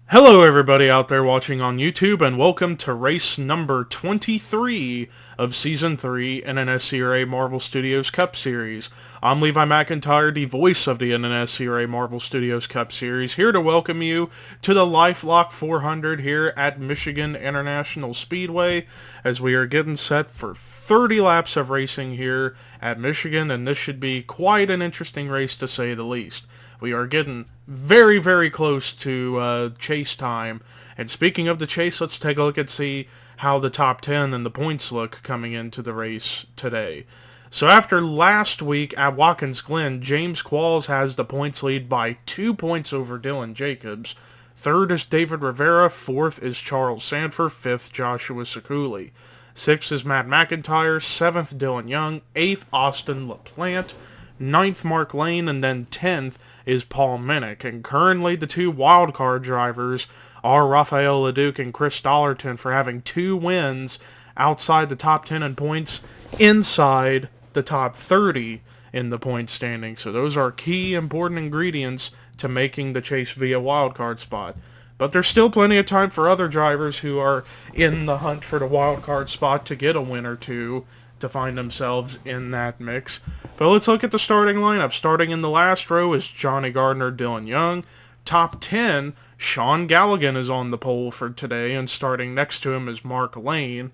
Hello everybody out there watching on YouTube, and welcome to race number 23 of Season 3 NNSCRA Marvel Studios Cup Series. I'm Levi McIntyre, the voice of the NNSCRA Marvel Studios Cup Series, here to welcome you to the Lifelock 400 here at Michigan International Speedway, as we are getting set for 30 laps of racing here at Michigan, and this should be quite an interesting race to say the least. We are getting very, very close to chase time. And speaking of the chase, let's take a look and see how the top 10 and the points look coming into the race today. So after last week at Watkins Glen, James Qualls has the points lead by 2 points over Dylan Jacobs. Third is David Rivera. Fourth is Charles Sanford. Fifth, Joshua Sekuli. Sixth is Matt McIntyre. Seventh, Dylan Young. Eighth, Austin LaPlante. Ninth, Mark Lane. And then 10th is Paul Minnick. And currently the two wildcard drivers are Raphael LeDuc and Chris Dollarton for having 2 wins outside the top 10 in points, inside the top 30 in the point standing. So those are key important ingredients to making the chase via wildcard spot. But there's still plenty of time for other drivers who are in the hunt for the wildcard spot to get a win or two to find themselves in that mix. But let's look at the starting lineup. Starting in the last row is Johnny Gardner, Dylan Young. Top 10, Sean Galligan is on the pole for today, and starting next to him is Mark Lane.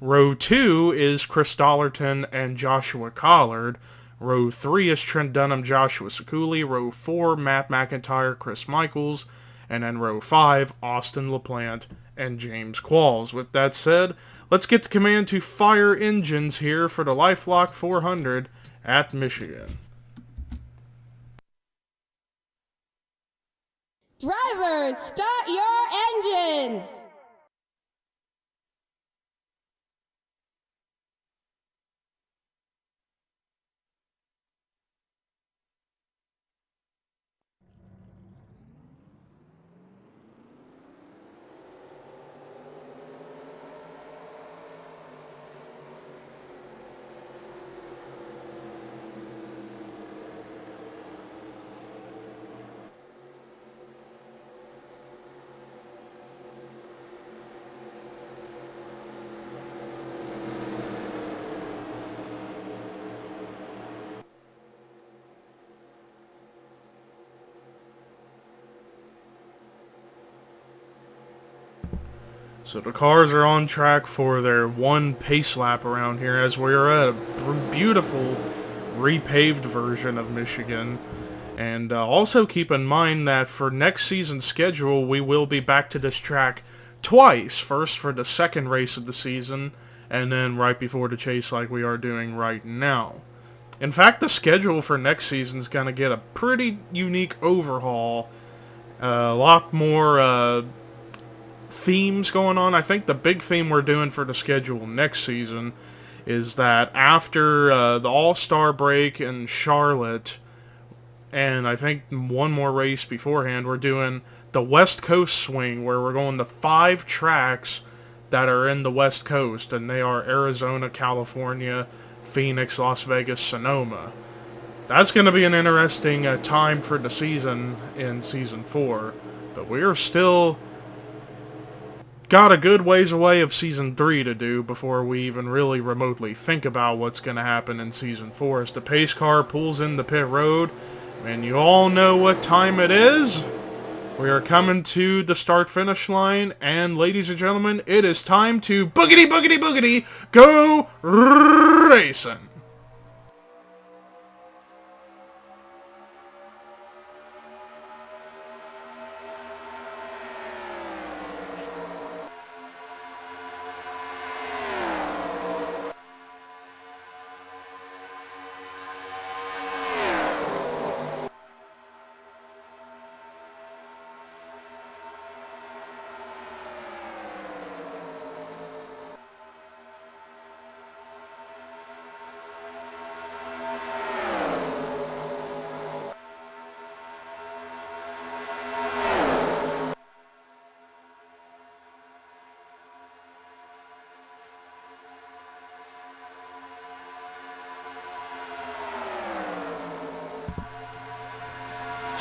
Row 2 is Chris Dollarton and Joshua Collard. Row 3 is Trent Dunham, Joshua Sekuli. Row 4, Matt McIntyre, Chris Michaels. And then row 5, Austin LaPlante and James Qualls. With that said, let's get the command to fire engines here for the Lifelock 400 at Michigan. Drivers, start your engines! So the cars are on track for their one pace lap around here, as we are at a beautiful repaved version of Michigan. And also keep in mind that for next season's schedule, we will be back to this track twice. First for the second race of the season, and then right before the chase like we are doing right now. In fact, the schedule for next season is going to get a pretty unique overhaul. A lot more themes going on. I think the big theme we're doing for the schedule next season is that after the All-Star break in Charlotte, and I think one more race beforehand, we're doing the West Coast swing, where we're going to 5 tracks that are in the West Coast, and they are Arizona, California, Phoenix, Las Vegas, Sonoma. That's going to be an interesting time for the season in Season 4, but we are still got a good ways away of Season 3 to do before we even really remotely think about what's going to happen in Season 4. As the pace car pulls in the pit road, and you all know what time it is. We are coming to the start-finish line, and ladies and gentlemen, it is time to boogity, boogity, boogity, go racing!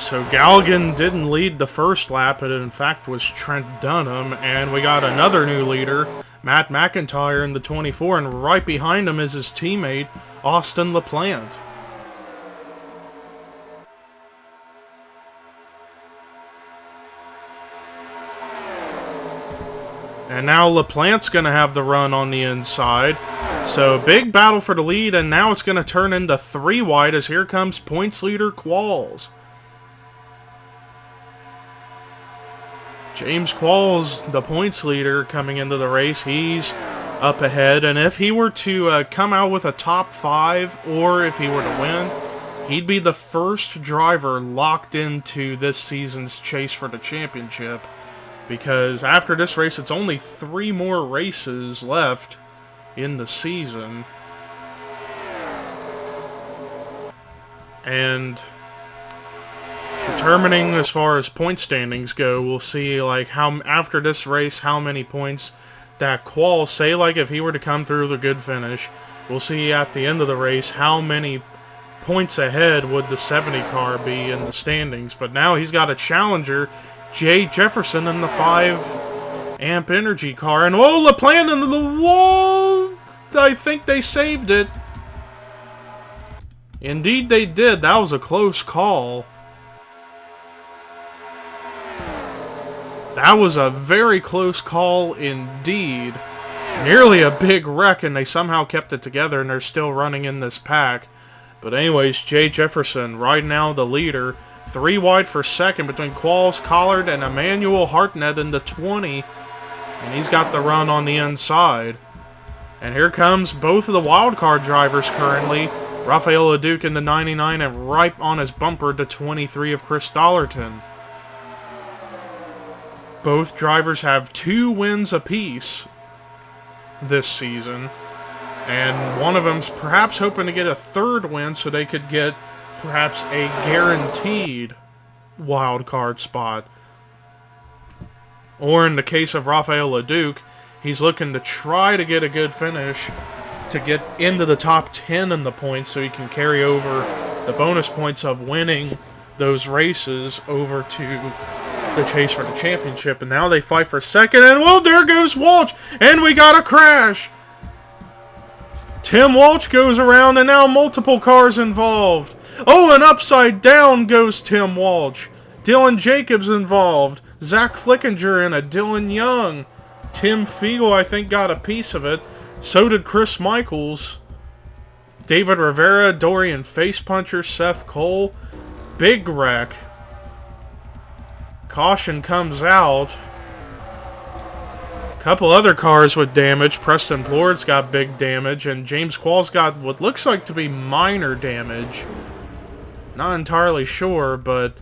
So Galligan didn't lead the first lap, it in fact was Trent Dunham, and we got another new leader, Matt McIntyre in the 24, and right behind him is his teammate, Austin LaPlante. And now LaPlante's going to have the run on the inside. So big battle for the lead, and now it's going to turn into 3 wide as here comes points leader Qualls. James Qualls, the points leader coming into the race, he's up ahead. And if he were to come out with a top 5, or if he were to win, he'd be the first driver locked into this season's chase for the championship. Because after this race, it's only 3 more races left in the season. And determining as far as point standings go, we'll see like how after this race how many points that Qualls, say like if he were to come through with a good finish, we'll see at the end of the race how many points ahead would the 70 car be in the standings. But now he's got a challenger, Jay Jefferson, in the 5 amp energy car, and oh, LaPlante into the wall. I think they saved it. Indeed they did. That was a close call. That was a very close call indeed. Nearly a big wreck, and they somehow kept it together, and they're still running in this pack. But anyways, Jay Jefferson right now the leader. 3 wide for second between Qualls, Collard, and Emmanuel Hartnett in the 20. And he's got the run on the inside. And here comes both of the wildcard drivers currently. Rafael LeDuc in the 99, and right on his bumper, the 23 of Chris Dollarton. Both drivers have 2 wins apiece this season. And one of them's perhaps hoping to get a 3rd win so they could get perhaps a guaranteed wild card spot. Or in the case of Rafael LeDuc, he's looking to try to get a good finish to get into the top 10 in the points so he can carry over the bonus points of winning those races over to the chase for the championship. And now they fight for second, and well, there goes Walsh, and we got a crash. Tim Walsh goes around, and now multiple cars involved. Oh, and upside down goes Tim Walsh. Dylan Jacobs involved. Zach Flickinger and a Dylan Young. Tim Fiegel, I think, got a piece of it. So did Chris Michaels. David Rivera, Dorian Facepuncher, Seth Cole. Big wreck. Caution comes out. Couple other cars with damage. Preston Plord's got big damage, and James Qualls got what looks like to be minor damage. Not entirely sure, but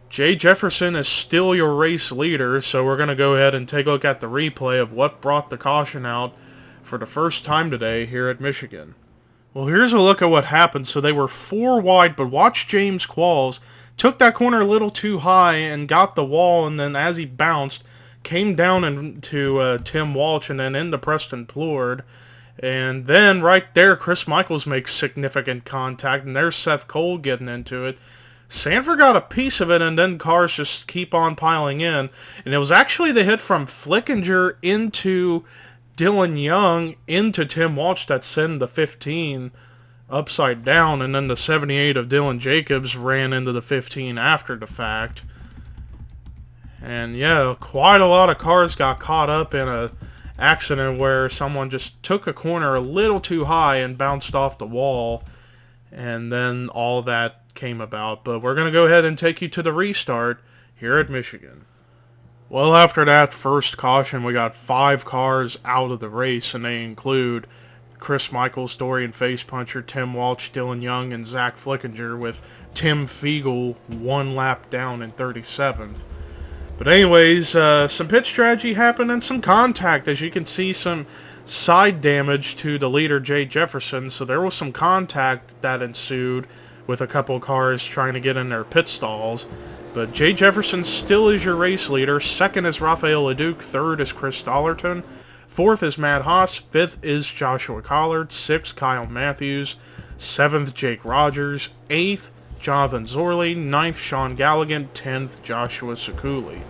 Jay Jefferson is still your race leader, so we're going to go ahead and take a look at the replay of what brought the caution out for the first time today here at Michigan. Well, here's a look at what happened. So they were 4 wide, but watch James Qualls. Took that corner a little too high and got the wall, and then as he bounced, came down into Tim Walsh and then into Preston Plord. And then right there, Chris Michaels makes significant contact, and there's Seth Cole getting into it. Sanford got a piece of it, and then cars just keep on piling in. And it was actually the hit from Flickinger into Dylan Young into Tim Walsh that sent the 15 upside down, and then the 78 of Dylan Jacobs ran into the 15 after the fact. And yeah, quite a lot of cars got caught up in a accident where someone just took a corner a little too high and bounced off the wall, and then all that came about. But we're going to go ahead and take you to the restart here at Michigan. Well, after that first caution, we got 5 cars out of the race, and they include Chris Michaels, Dorian Facepuncher, Tim Walsh, Dylan Young, and Zach Flickinger, with Tim Fiegel 1 lap down in 37th. But anyways, some pit strategy happened and some contact. As you can see, some side damage to the leader, Jay Jefferson. So there was some contact that ensued with a couple cars trying to get in their pit stalls. But Jay Jefferson still is your race leader. Second is Rafael LeDuc. Third is Chris Dollarton. Fourth is Matt Haas. Fifth is Joshua Collard. Sixth, Kyle Matthews. Seventh, Jake Rogers. Eighth, Jonathan Zorley. 9th, Sean Galligan. 10th, Joshua Sekuli.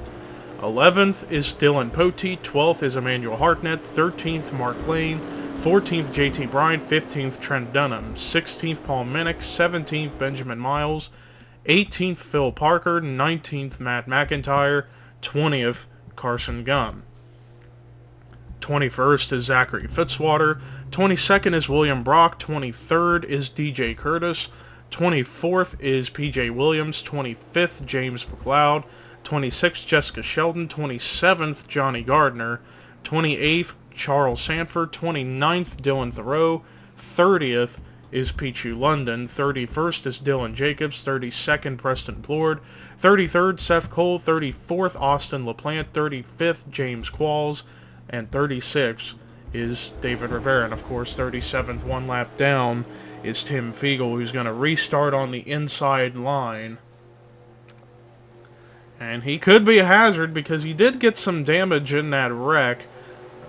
11th is Dylan Poteet. 12th is Emmanuel Hartnett. 13th, Mark Lane. 14th, JT Bryant. 15th, Trent Dunham. 16th, Paul Minnick. 17th, Benjamin Miles. 18th, Phil Parker. 19th, Matt McIntyre. 20th, Carson Gum. 21st is Zachary Fitzwater. 22nd is William Brock. 23rd is DJ Curtis. 24th is PJ Williams. 25th, James McLeod. 26th, Jessica Sheldon. 27th, Johnny Gardner. 28th, Charles Sanford. 29th, Dylan Thoreau. 30th is Pichu London. 31st is Dylan Jacobs. 32nd, Preston Plord. 33rd, Seth Cole. 34th, Austin LaPlante. 35th, James Qualls. And 36th is David Rivera. And of course, 37th, one lap down, is Tim Fiegel, who's going to restart on the inside line. And he could be a hazard because he did get some damage in that wreck.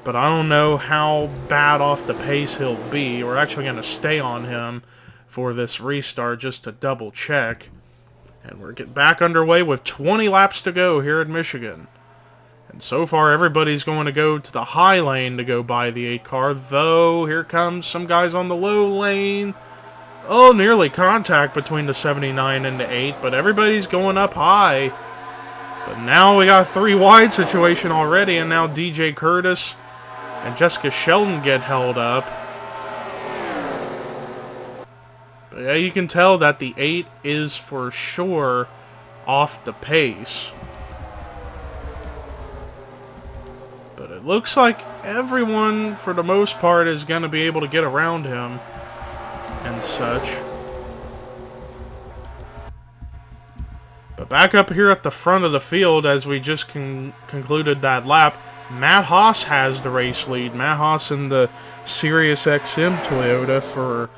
But I don't know how bad off the pace he'll be. We're actually going to stay on him for this restart just to double check. And we're getting back underway with 20 laps to go here in Michigan. And so far, everybody's going to go to the high lane to go by the 8 car, though here comes some guys on the low lane. Oh, nearly contact between the 79 and the 8, but everybody's going up high. But now we got 3 wide situation already, and now DJ Curtis and Jessica Sheldon get held up. But yeah, you can tell that the 8 is for sure off the pace. But it looks like everyone, for the most part, is going to be able to get around him and such. But back up here at the front of the field, as we just concluded that lap, Matt Haas has the race lead. Matt Haas in the Sirius XM Toyota for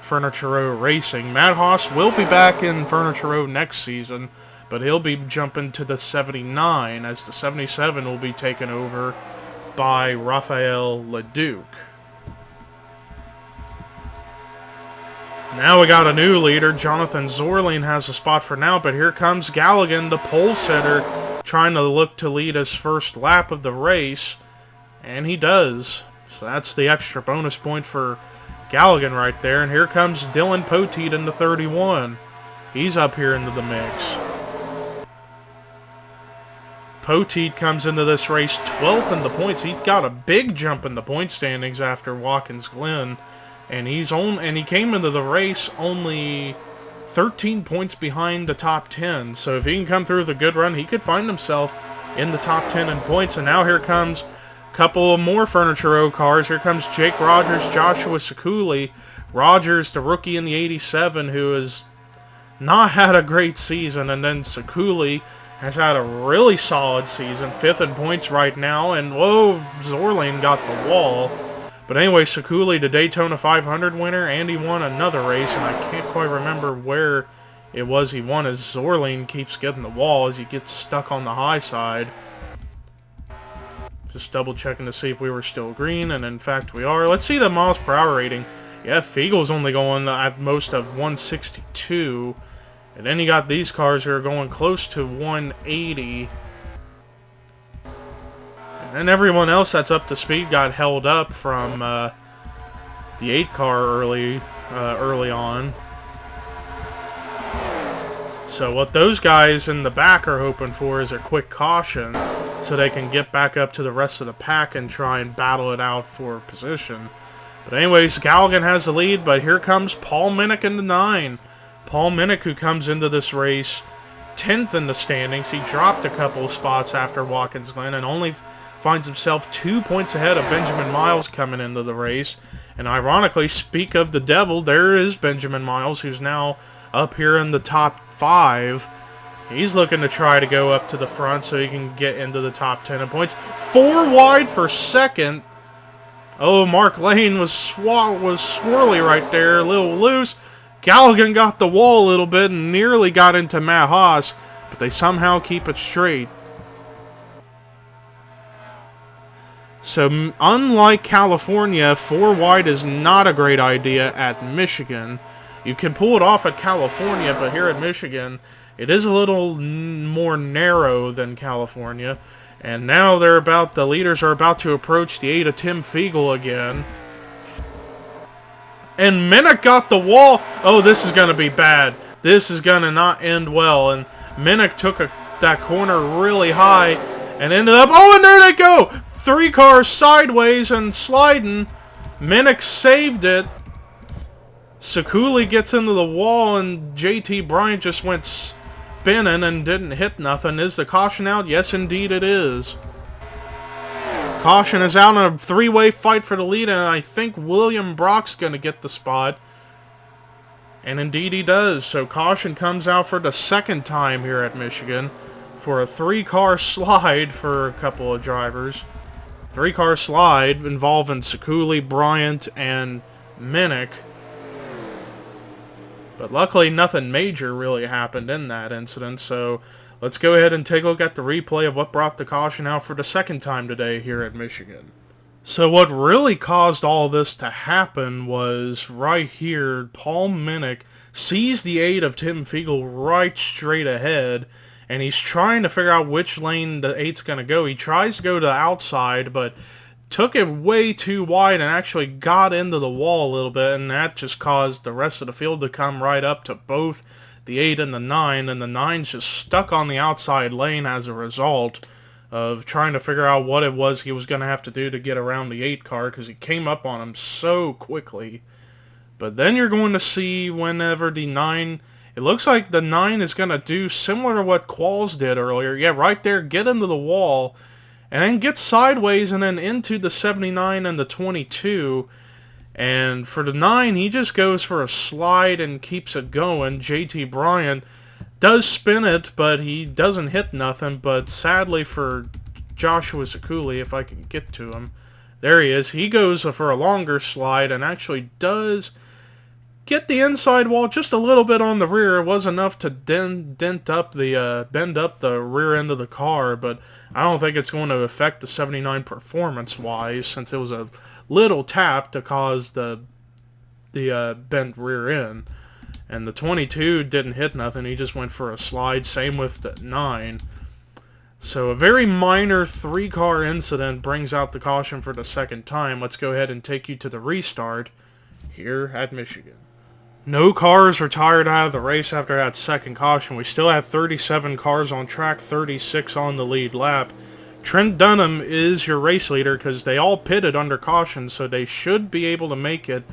Furniture Row Racing. Matt Haas will be back in Furniture Row next season, but he'll be jumping to the 79, as the 77 will be taken over by Raphael Leduc. Now we got a new leader. Jonathan Zorley has a spot for now, but here comes Galligan, the pole sitter, trying to look to lead his first lap of the race, and he does. So that's the extra bonus point for Galligan right there. And here comes Dylan Poteet in the 31. He's up here into the mix. Poteet comes into this race 12th in the points. He got a big jump in the point standings after Watkins Glen, and he came into the race only 13 points behind the top 10. So if he can come through with a good run, he could find himself in the top 10 in points. And now here comes a couple of more Furniture Row cars. Here comes Jake Rogers, Joshua Sekuli. Rogers, the rookie in the 87, who has not had a great season, and then Sekuli has had a really solid season, 5th in points right now, and whoa, Zorlane got the wall. But anyway, Sekuli, the Daytona 500 winner, and he won another race, and I can't quite remember where it was he won, as Zorlane keeps getting the wall as he gets stuck on the high side. Just double checking to see if we were still green, and in fact we are. Let's see the miles per hour rating. Yeah, Fiegel's only going at most of 162. And then you got these cars who are going close to 180. And then everyone else that's up to speed got held up from the 8 car early on. So what those guys in the back are hoping for is a quick caution so they can get back up to the rest of the pack and try and battle it out for position. But anyways, Galligan has the lead, but here comes Paul Minnick in the 9. Paul Minnick, who comes into this race 10th in the standings. He dropped a couple of spots after Watkins Glen and only finds himself 2 points ahead of Benjamin Miles coming into the race. And ironically, speak of the devil, there is Benjamin Miles, who's now up here in the top 5. He's looking to try to go up to the front so he can get into the top 10 in points. 4 wide for second. Oh, Mark Lane was swirly right there, a little loose. Galligan got the wall a little bit and nearly got into Matt Haas, but they somehow keep it straight. So, unlike California, 4 wide is not a great idea at Michigan. You can pull it off at California, but here at Michigan, it is a little more narrow than Caulifornia. And now the leaders are about to approach the 8 of Tim Fiegel again. And Minnick got the wall. Oh, this is going to be bad. This is going to not end well. And Minnick took that corner really high and ended up... Oh, and there they go! 3 cars sideways and sliding. Minnick saved it. Sekuli gets into the wall, and JT Bryant just went spinning and didn't hit nothing. Is the caution out? Yes, indeed it is. Caution is out in a 3-way fight for the lead, and I think William Brock's going to get the spot. And indeed he does. So caution comes out for the 2nd time here at Michigan for a 3-car slide for a couple of drivers. 3-car slide involving Sekuli, Bryant, and Minnick. But luckily nothing major really happened in that incident, so let's go ahead and take a look at the replay of what brought the caution out for the 2nd time today here at Michigan. So what really caused all this to happen was right here, Paul Minnick sees the 8 of Tim Fiegel right straight ahead, and he's trying to figure out which lane the 8's going to go. He tries to go to the outside, but took it way too wide and actually got into the wall a little bit, and that just caused the rest of the field to come right up to both the 8 and the 9, and the 9's just stuck on the outside lane as a result of trying to figure out what it was he was going to have to do to get around the 8 car, because he came up on him so quickly. But then you're going to see whenever the 9... It looks like the 9 is going to do similar to what Qualls did earlier. Yeah, right there, get into the wall, and then get sideways and then into the 79 and the 22. And for the 9, he just goes for a slide and keeps it going. JT Bryant does spin it, but he doesn't hit nothing. But sadly for Joshua Sekuli, if I can get to him, there he is. He goes for a longer slide and actually does get the inside wall just a little bit on the rear. It was enough to bend up the rear end of the car, but I don't think it's going to affect the 79 performance-wise, since it was a little tap to cause the bent rear end. And the 22 didn't hit nothing. He just went for a slide. Same with the 9. So a very minor 3-car incident brings out the caution for the 2nd time. Let's go ahead and take you to the restart here at Michigan. No cars retired out of the race after that 2nd caution. We still have 37 cars on track, 36 on the lead lap. Trent Dunham is your race leader because they all pitted under caution, so they should be able to make it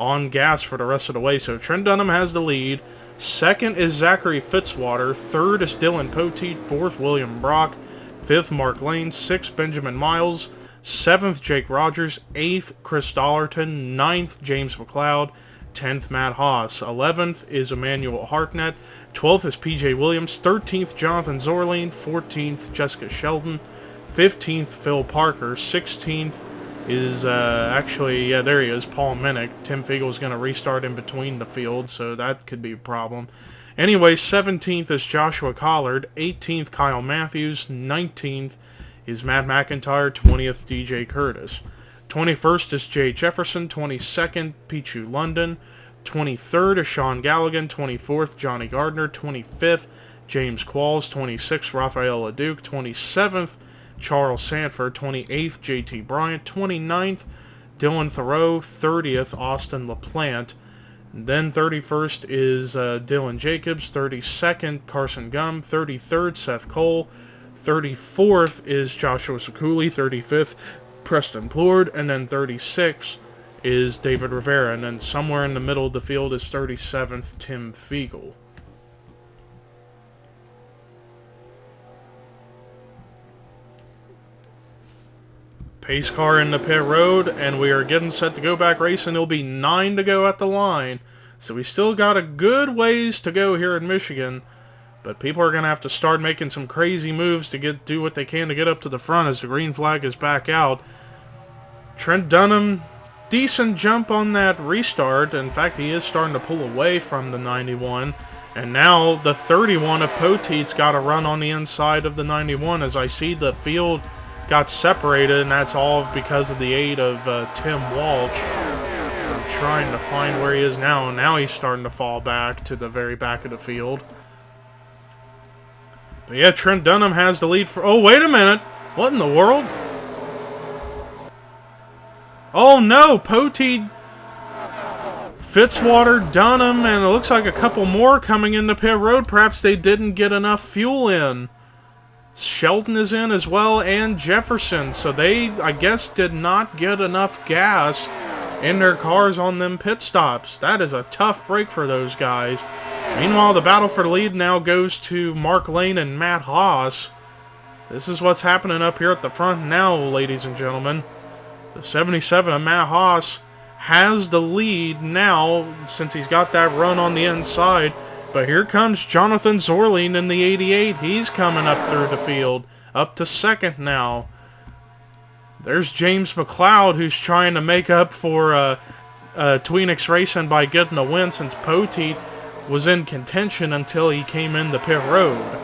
on gas for the rest of the way. So Trent Dunham has the lead. 2nd is Zachary Fitzwater. 3rd is Dylan Poteet. 4th, William Brock. 5th, Mark Lane. 6th, Benjamin Miles. 7th, Jake Rogers. 8th, Chris Dollerton. 9th, James McLeod. 10th, Matt Haas. 11th is Emmanuel Hartnett. 12th is PJ Williams. 13th, Jonathan Zorline. 14th, Jessica Sheldon. 15th, Phil Parker. 16th is, there he is, Paul Minnick. Tim Fiegel is going to restart in between the field, so that could be a problem. Anyway, 17th is Joshua Collard. 18th, Kyle Matthews. 19th is Matt McIntyre. 20th, DJ Curtis. 21st is Jay Jefferson. 22nd, Pichu London. 23rd is Sean Galligan. 24th, Johnny Gardner. 25th, James Qualls. 26th, Rafael LeDuc. 27th, Charles Sanford. 28th, JT Bryant. 29th, Dylan Thoreau. 30th, Austin LaPlante. Then 31st is Dylan Jacobs. 32nd, Carson Gum. 33rd, Seth Cole. 34th is Joshua Sekuli. 35th, Preston Plord. And then 36th is David Rivera. And then somewhere in the middle of the field is 37th, Tim Fiegel. Pace car in the pit road, and we are getting set to go back racing. It'll be 9 to go at the line. So we still got a good ways to go here in Michigan. But people are going to have to start making some crazy moves to do what they can to get up to the front as the green flag is back out. Trent Dunham, decent jump on that restart. In fact, he is starting to pull away from the 91. And now the 31 of Poteet's got to run on the inside of the 91, as I see the field got separated, and that's all because of the 8 of Tim Walsh. trying to find where he is now, and now he's starting to fall back to the very back of the field. But yeah, Trent Dunham has the lead for... Oh, wait a minute! What in the world? Oh no! Poteet, Fitzwater, Dunham, and it looks like a couple more coming into pit road. Perhaps they didn't get enough fuel in. Shelton is in as well, and Jefferson. So they, I guess, did not get enough gas in their cars on them pit stops. That is a tough break for those guys. Meanwhile, the battle for the lead now goes to Mark Lane and Matt Haas. This is what's happening up here at the front now, ladies and gentlemen. The 77 of Matt Haas has the lead now since he's got that run on the inside. But here comes Jonathan Zorling in the 88. He's coming up through the field, up to second now. There's James McLeod, who's trying to make up for Tweenix Racing by getting a win, since Poteet was in contention until he came in the pit road.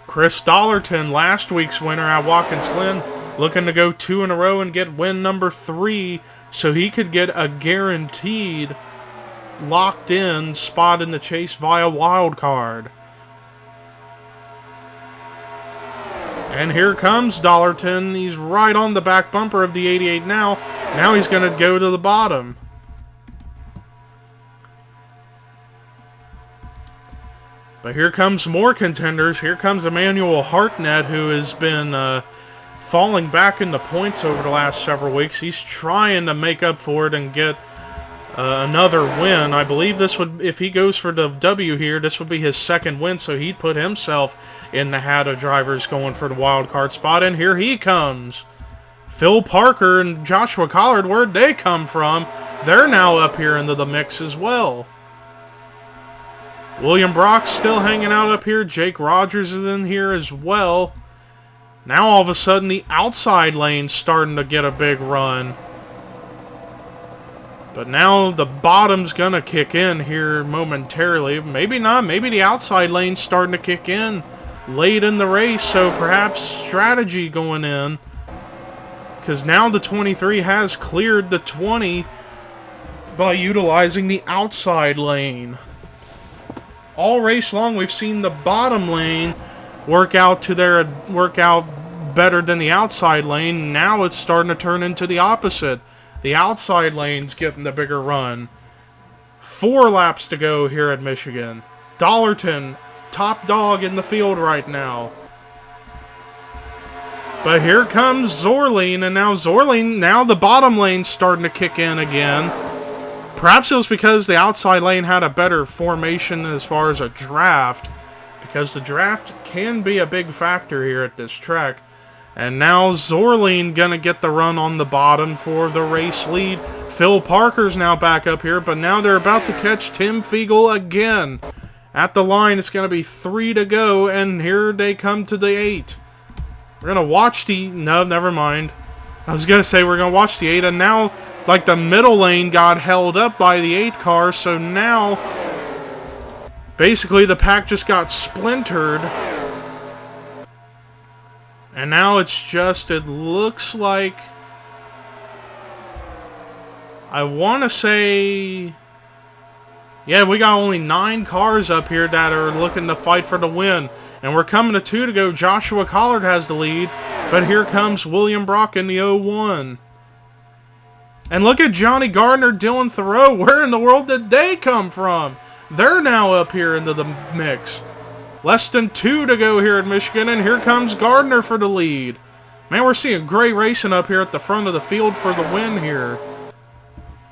Chris Dollerton, last week's winner at Watkins Glen, looking to go 2 in a row and get win number 3, so he could get a guaranteed locked in spot in the chase via wild card. And here comes Dollerton. He's right on the back bumper of the 88 now. Now he's going to go to the bottom. But here comes more contenders. Here comes Emmanuel Hartnett, who has been falling back in the points over the last several weeks. He's trying to make up for it and get another win. I believe this would, if he goes for the W here, this would be his second win, so he'd put himself in the hat of drivers going for the wild card spot. And here he comes. Phil Parker and Joshua Collard, where'd they come from? They're now up here into the mix as well. William Brock's still hanging out up here. Jake Rogers is in here as well. Now all of a sudden the outside lane's starting to get a big run. But now the bottom's going to kick in here momentarily. Maybe not. Maybe the outside lane's starting to kick in late in the race. So perhaps strategy going in. Because now the 23 has cleared the 20 by utilizing the outside lane. All race long we've seen the bottom lane work out better than the outside lane. Now it's starting to turn into the opposite. The outside lane's getting the bigger run. 4 laps to go here at Michigan. Dollerton, top dog in the field right now. But here comes Zorling, and now the bottom lane's starting to kick in again. Perhaps it was because the outside lane had a better formation as far as a draft, because the draft can be a big factor here at this track. And now Zorling gonna get the run on the bottom for the race lead. Phil Parker's now back up here, but now they're about to catch Tim Fiegel again. At the line, it's gonna be 3 to go, and here they come to the 8. We're gonna watch the... No, never mind. I was gonna say we're gonna watch the 8, and now, like, the middle lane got held up by the 8 car, so now basically the pack just got splintered. And now it's just, it looks like, I want to say, yeah, we got only 9 cars up here that are looking to fight for the win. And we're coming to 2 to go. Joshua Collard has the lead, but here comes William Brock in the 01. And look at Johnny Gardner, Dylan Thoreau. Where in the world did they come from? They're now up here into the mix. Less than 2 to go here at Michigan, and here comes Gardner for the lead. Man, we're seeing great racing up here at the front of the field for the win here.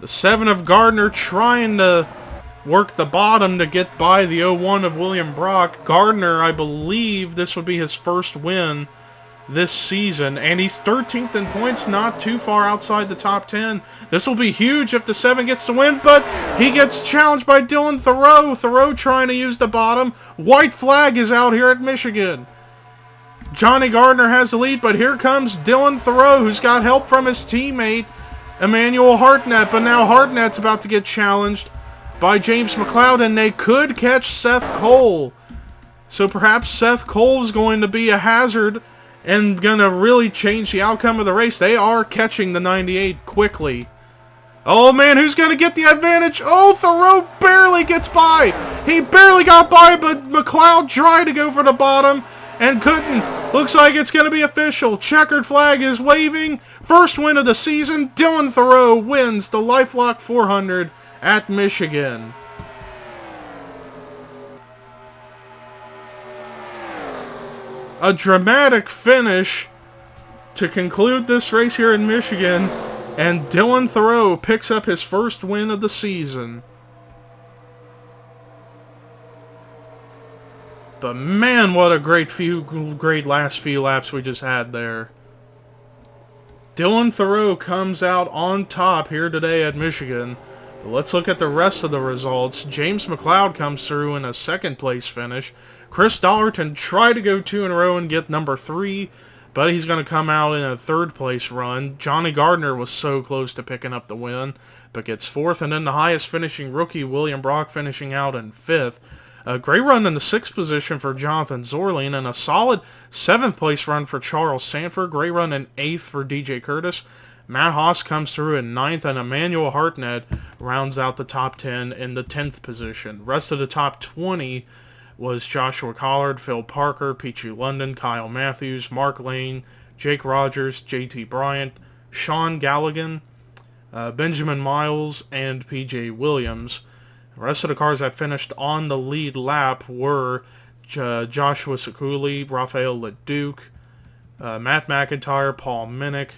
The 7 of Gardner trying to work the bottom to get by the 01 of William Brock. Gardner, I believe this would be his first win this season, and he's 13th in points, not too far outside the top 10. This will be huge if the 7 gets to win, but he gets challenged by Dylan Thoreau. Thoreau trying to use the bottom. White flag is out here at Michigan. Johnny Gardner has the lead, but here comes Dylan Thoreau, who's got help from his teammate Emmanuel Hartnett, but now Hartnett's about to get challenged by James McLeod, and they could catch Seth Cole. So perhaps Seth Cole is going to be a hazard and going to really change the outcome of the race. They are catching the 98 quickly. Oh man, who's going to get the advantage? Oh, Thoreau barely gets by. He barely got by, but McLeod tried to go for the bottom and couldn't. Looks like it's going to be official. Checkered flag is waving. First win of the season. Dylan Thoreau wins the Lifelock 400 at Michigan. A dramatic finish to conclude this race here in Michigan. And Dylan Thoreau picks up his first win of the season. But man, what a great last few laps we just had there. Dylan Thoreau comes out on top here today at Michigan. But let's look at the rest of the results. James McLeod comes through in a second place finish. Chris Dollerton tried to go 2 in a row and get number 3. But he's going to come out in a third place run. Johnny Gardner was so close to picking up the win, but gets 4th. And then the highest finishing rookie, William Brock, finishing out in 5th. A great run in the 6th position for Jonathan Zorling, and a solid 7th place run for Charles Sanford. Great run in 8th for DJ Curtis. Matt Haas comes through in 9th, and Emmanuel Hartnett rounds out the top 10 in the 10th position. Rest of the top 20 was Joshua Collard, Phil Parker, Peachy London, Kyle Matthews, Mark Lane, Jake Rogers, JT Bryant, Sean Galligan, Benjamin Miles, and PJ Williams. The rest of the cars that finished on the lead lap were Joshua Sekuli, Rafael Leduc, Matt McIntyre, Paul Minnick,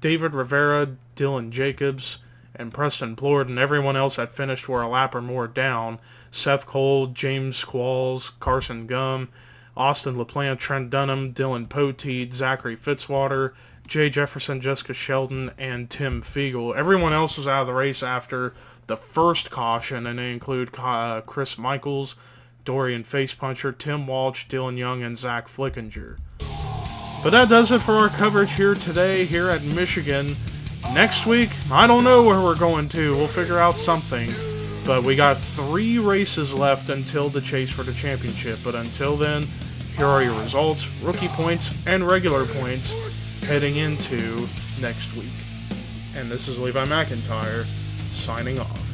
David Rivera, Dylan Jacobs, and Preston Plord, and everyone else that finished were a lap or more down. Seth Cole, James Squalls, Carson Gum, Austin LaPlante, Trent Dunham, Dylan Poteet, Zachary Fitzwater, Jay Jefferson, Jessica Sheldon, and Tim Fiegel. Everyone else was out of the race after the first caution, and they include Chris Michaels, Dorian Facepuncher, Tim Walsh, Dylan Young, and Zach Flickinger. But that does it for our coverage here today here at Michigan. Next week, I don't know where we're going to. We'll figure out something. But we got 3 races left until the chase for the championship. But until then, here are your results, rookie points, and regular points heading into next week. And this is Levi McIntyre signing off.